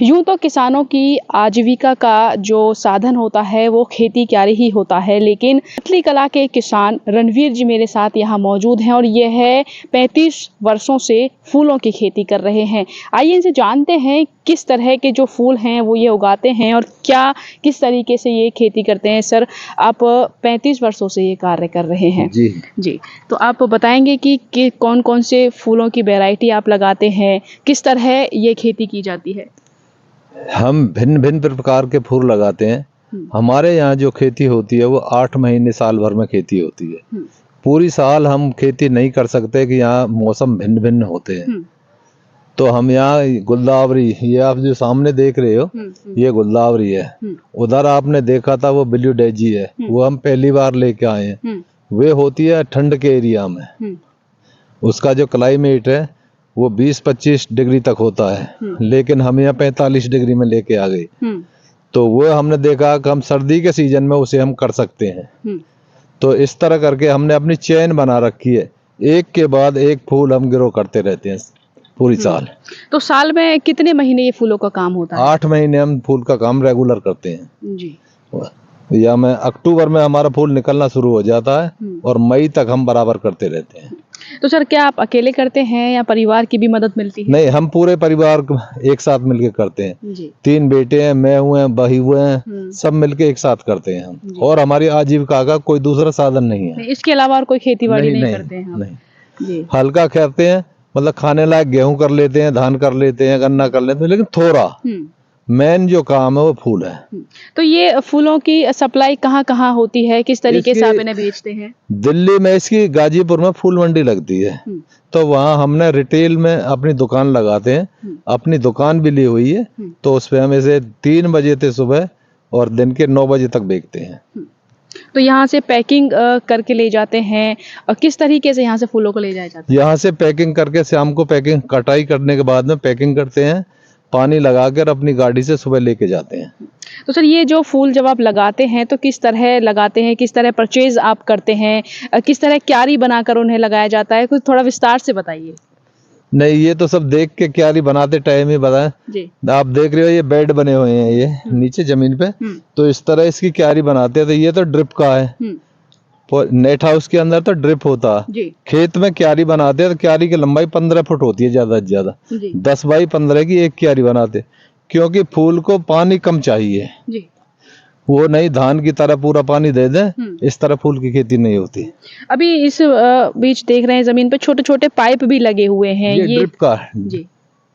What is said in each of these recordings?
यूं तो किसानों की आजीविका का जो साधन होता है वो खेती क्यारी ही होता है, लेकिन पतली कला के किसान रणवीर जी मेरे साथ यहाँ मौजूद हैं और ये है 35 वर्षों से फूलों की खेती कर रहे हैं। आइए इनसे जानते हैं किस तरह के जो फूल हैं वो ये उगाते हैं और क्या किस तरीके से ये खेती करते हैं। सर, आप 35 वर्षों से ये कार्य कर रहे हैं। जी, तो आप बताएंगे कि कौन कौन से फूलों की वैरायटी आप लगाते हैं, किस तरह ये खेती की जाती है? हम भिन्न भिन्न प्रकार के फूल लगाते हैं। हमारे यहाँ जो खेती होती है वो 8 महीने साल भर में खेती होती है। पूरी साल हम खेती नहीं कर सकते कि यहाँ मौसम भिन्न भिन्न होते हैं। तो हम यहाँ गुलदावरी, ये आप जो सामने देख रहे हो ये गुलदावरी है। उधर आपने देखा था वो ब्लू डेजी है, वो हम पहली बार लेके आए हैं। वे होती है ठंड के एरिया में, उसका जो क्लाइमेट है वो 20-25 डिग्री तक होता है, लेकिन हम यहाँ 45 डिग्री में लेके आ गए। तो वो हमने देखा कि हम सर्दी के सीजन में उसे हम कर सकते हैं। तो इस तरह करके हमने अपनी चेन बना रखी है, एक के बाद एक फूल हम ग्रो करते रहते हैं पूरी साल। तो साल में कितने महीने ये फूलों का काम होता है? 8 महीने हम फूल का काम रेगुलर करते हैं जी। या में अक्टूबर में हमारा फूल निकलना शुरू हो जाता है और मई तक हम बराबर करते रहते हैं। तो सर, क्या आप अकेले करते हैं या परिवार की भी मदद मिलती है? नहीं, हम पूरे परिवार एक साथ मिलके करते हैं। जी। 3 बेटे हैं, मैं हूँ, बही हुए हैं, सब मिलके एक साथ करते हैं हम। और हमारी आजीविका का कोई दूसरा साधन नहीं है। इसके अलावा और कोई खेती बाड़ी नहीं करते हैं हम? नहीं। जी। हल्का करते हैं, मतलब खाने लायक गेहूं कर लेते हैं, धान कर लेते हैं, गन्ना कर लेते हैं, लेकिन थोड़ा मेन जो काम है वो फूल है। तो ये फूलों की सप्लाई कहाँ कहाँ होती है, किस तरीके से आप इन्हें बेचते हैं? दिल्ली में इसकी गाजीपुर में फूल मंडी लगती है, तो वहाँ हमने रिटेल में अपनी दुकान लगाते हैं। अपनी दुकान भी ली हुई है, तो उस पे हम इसे 3 बजे से सुबह और दिन के 9 बजे तक बेचते हैं। तो यहाँ से पैकिंग करके ले जाते हैं और किस तरीके से यहाँ से फूलों को ले जाया जाता है? यहाँ से पैकिंग करके शाम को पैकिंग कटाई करने के बाद में पैकिंग करते हैं, पानी लगाकर अपनी गाड़ी से सुबह लेके जाते हैं। तो सर, ये जो फूल जब आप लगाते हैं तो किस तरह लगाते हैं, किस तरह परचेज आप करते हैं, किस तरह क्यारी बनाकर उन्हें लगाया जाता है, कुछ थोड़ा विस्तार से बताइए। नहीं, ये तो सब देख के क्यारी बनाते टाइम ही बताएं जी। आप देख रहे हो ये बेड बने हुए हैं, ये नीचे जमीन पे, तो इस तरह इसकी क्यारी बनाते हैं। तो ये तो ड्रिप का है, नेट हाउस के अंदर तो ड्रिप होता है। खेत में क्यारी बनाते हैं तो क्यारी की लंबाई 15 फुट होती है, ज्यादा से ज्यादा 10 बाई 15 की एक क्यारी बनाते, क्योंकि फूल को पानी कम चाहिए जी। वो नहीं धान की तरह पूरा पानी दे दे, इस तरह फूल की खेती नहीं होती। अभी इस बीच देख रहे हैं जमीन पे छोटे छोटे पाइप भी लगे हुए हैं, ये ड्रिप का जी।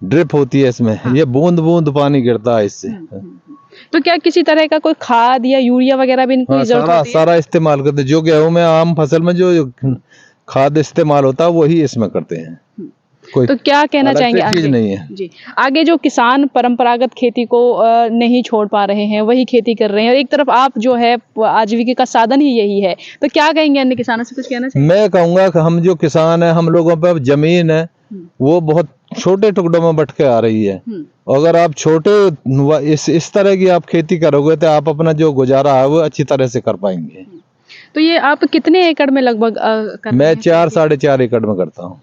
ड्रिप होती है इसमें। हाँ। ये बूंद बूंद पानी गिरता है इससे। तो क्या किसी तरह का कोई खाद या यूरिया वगैरह भी इनको जरूरत होती है? सारा इस्तेमाल करते हैं। जो गेहूं में आम फसल में जो खाद इस्तेमाल होता है वही इसमें करते हैं। कोई तो क्या कहना चाहेंगे चीज नहीं है जी? आगे जो किसान परंपरागत खेती को नहीं छोड़ पा रहे हैं, वही खेती कर रहे हैं, और एक तरफ आप जो है आजीविका का साधन ही यही है, तो क्या कहेंगे अन्य किसानों से? कुछ कहना चाहिए? मैं कहूंगा कि हम जो किसान है, हम लोगों पर जमीन है वो बहुत छोटे टुकड़ों में बट के आ रही है। अगर आप छोटे इस तरह की आप खेती करोगे तो आप अपना जो गुजारा है वो अच्छी तरह से कर पाएंगे। तो ये आप कितने एकड़ में लगभग मैं 4-4.5 एकड़ में करता हूँ।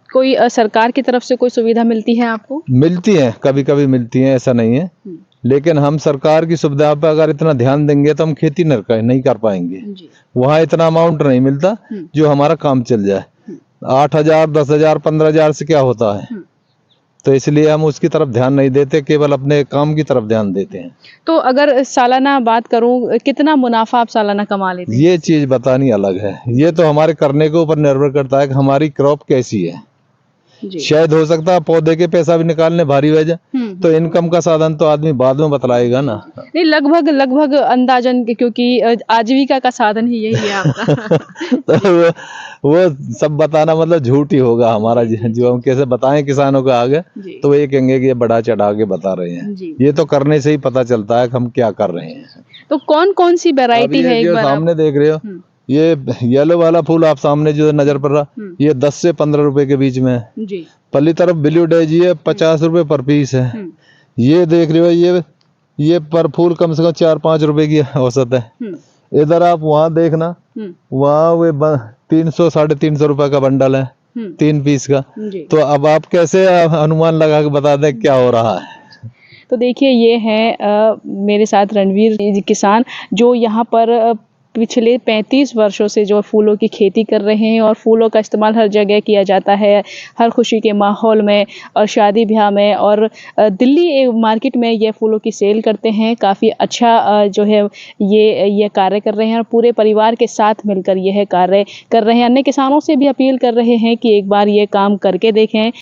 कोई सरकार की तरफ से कोई सुविधा मिलती है आपको? मिलती है, कभी कभी मिलती है, ऐसा नहीं है, लेकिन हम सरकार की सुविधा पर अगर इतना ध्यान देंगे तो हम खेती नहीं कर पाएंगे। वहाँ इतना अमाउंट नहीं मिलता जो हमारा काम चल जाए। 8,000, 10,000, 15,000 से क्या होता है, तो इसलिए हम उसकी तरफ ध्यान नहीं देते, केवल अपने काम की तरफ ध्यान देते हैं। तो अगर सालाना बात करूं, कितना मुनाफा आप सालाना कमा लेते हैं? ये चीज बतानी अलग है, ये तो हमारे करने के ऊपर निर्भर करता है कि हमारी क्रॉप कैसी है। शायद हो सकता है पौधे के पैसा भी निकालने भारी वजह, तो इनकम का साधन तो आदमी बाद में बतलाएगा ना। नहीं, लगभग अंदाजन, क्योंकि आजीविका का साधन ही यही है आपका। तो वो सब बताना मतलब झूठ ही होगा हमारा। जो हम कैसे बताएं किसानों को आगे, तो वो ये कहेंगे कि ये बढ़ा चढ़ा के बता रहे हैं। ये तो करने से ही पता चलता है कि हम क्या कर रहे हैं। तो कौन कौन सी वैरायटी है? एक बार सामने देख रहे हो, ये येलो वाला फूल आप सामने जो नजर पड़ रहा, ये 10 से 15 रुपए के बीच में है जी। पल्ली तरफ ब्लू डेजी है, 50 रुपए पर पीस है। ये देख रहे हो, ये पर फूल कम से कम 4-5 रुपए की औसत है। इधर आप वहाँ देखना, वहाँ वे 300-350 रुपए का बंडल है, 3 पीस का। तो अब आप कैसे अनुमान लगा के बता दें क्या हो रहा है? तो देखिए ये हैं मेरे साथ रणवीर जी किसान, जो यहाँ पर पिछले 35 वर्षों से जो फूलों की खेती कर रहे हैं और फूलों का इस्तेमाल हर जगह किया जाता है, हर खुशी के माहौल में और शादी-ब्याह में, और दिल्ली मार्केट में ये फूलों की सेल करते हैं। काफ़ी अच्छा जो है ये कार्य कर रहे हैं और पूरे परिवार के साथ मिलकर यह कार्य कर रहे हैं। अन्य किसानों से भी अपील कर रहे हैं कि एक बार ये काम करके देखें।